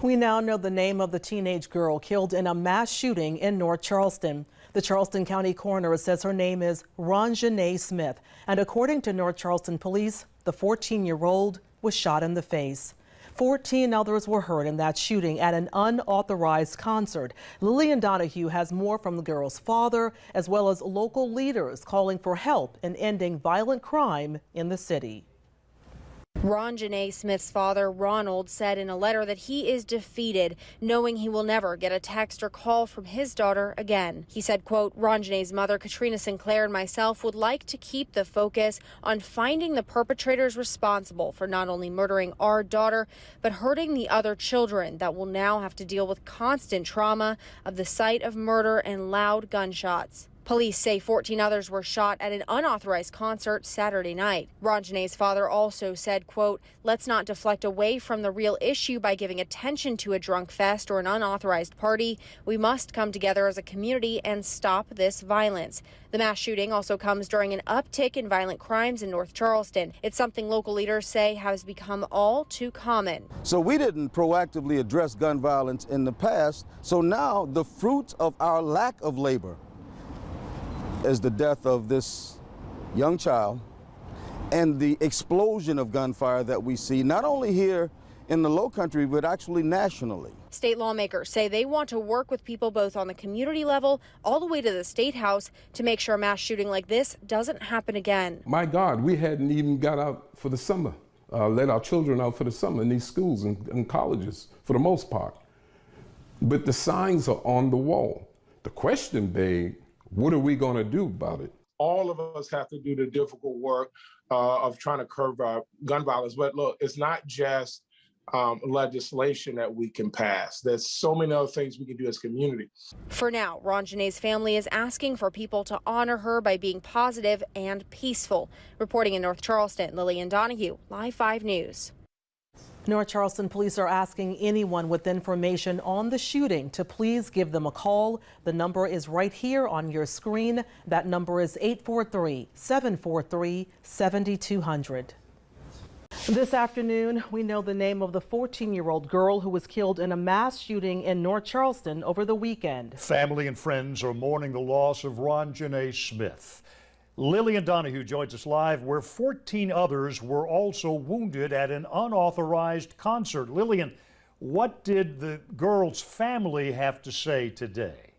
We now know the name of the teenage girl killed in a mass shooting in North Charleston. The Charleston County coroner says her name is Ronjanae Smith. And according to North Charleston police, the 14-year-old was shot in the face. 14 others were hurt in that shooting at an unauthorized concert. Lillian Donahue has more from the girl's father, as well as local leaders calling for help in ending violent crime in the city. Ronjanae Smith's father, Ronald, said in a letter that he is defeated, knowing he will never get a text or call from his daughter again. He said, quote, Ronjanae's mother, Katrina Sinclair, and myself would like to keep the focus on finding the perpetrators responsible for not only murdering our daughter, but hurting the other children that will now have to deal with constant trauma of the sight of murder and loud gunshots. Police say 14 others were shot at an unauthorized concert Saturday night. Ronjanae's father also said, quote, let's not deflect away from the real issue by giving attention to a drunk fest or an unauthorized party. We must come together as a community and stop this violence. The mass shooting also comes during an uptick in violent crimes in North Charleston. It's something local leaders say has become all too common. So we didn't proactively address gun violence in the past. So now the fruits of our lack of labor is the death of this young child and the explosion of gunfire that we see not only here in the Lowcountry but actually nationally. State lawmakers say they want to work with people both on the community level all the way to the State House to make sure a mass shooting like this doesn't happen again. My God, we hadn't even got out for the summer, let our children out for the summer in these schools and colleges for the most part. But the signs are on the wall. The question begs, what are we going to do about it? All of us have to do the difficult work of trying to curb gun violence. But look, it's not just legislation that we can pass. There's so many other things we can do as a community. For now, Ronjanae's family is asking for people to honor her by being positive and peaceful. Reporting in North Charleston, Lillian Donahue, Live 5 News. North Charleston police are asking anyone with information on the shooting to please give them a call. The number is right here on your screen. That number is 843-743-7200. This afternoon, we know the name of the 14-year-old girl who was killed in a mass shooting in North Charleston over the weekend. Family and friends are mourning the loss of Ronjanae Smith. Lillian Donahue joins us live, where 14 others were also wounded at an unauthorized concert. Lillian, what did the girl's family have to say today?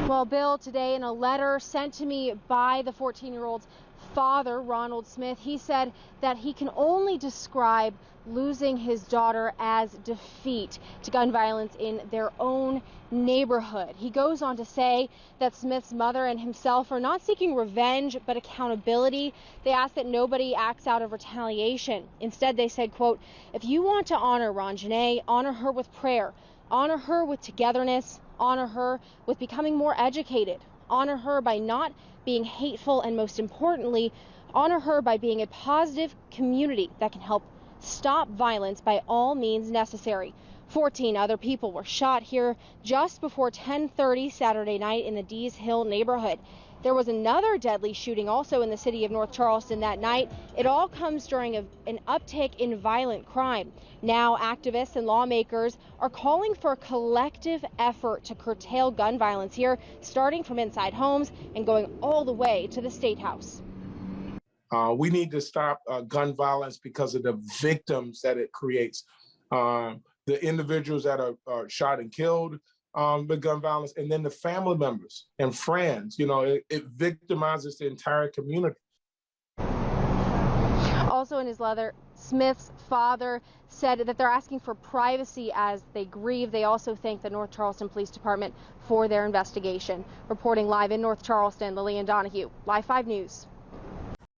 Well, Bill, today in a letter sent to me by the 14-year-old's father, Ronald Smith, he said that he can only describe losing his daughter as defeat to gun violence in their own neighborhood. He goes on to say that Smith's mother and himself are not seeking revenge but accountability. They ask that nobody acts out of retaliation. Instead, they said, quote, if you want to honor Ronjanae, honor her with prayer, honor her with togetherness, honor her with becoming more educated, honor her by not being hateful, and most importantly, honor her by being a positive community that can help stop violence by all means necessary. 14 other people were shot here just before 10:30 Saturday night in the Dees Hill neighborhood. There was another deadly shooting also in the city of North Charleston that night. It all comes during an uptick in violent crime. Now activists and lawmakers are calling for a collective effort to curtail gun violence here, starting from inside homes and going all the way to the State House. We need to stop gun violence because of the victims that it creates. The individuals that are shot and killed with gun violence, and then the family members and friends. You know, it victimizes the entire community. Also in his letter, Smith's father said that they're asking for privacy as they grieve. They also thank the North Charleston Police Department for their investigation. Reporting live in North Charleston, Lillian Donahue, Live 5 News.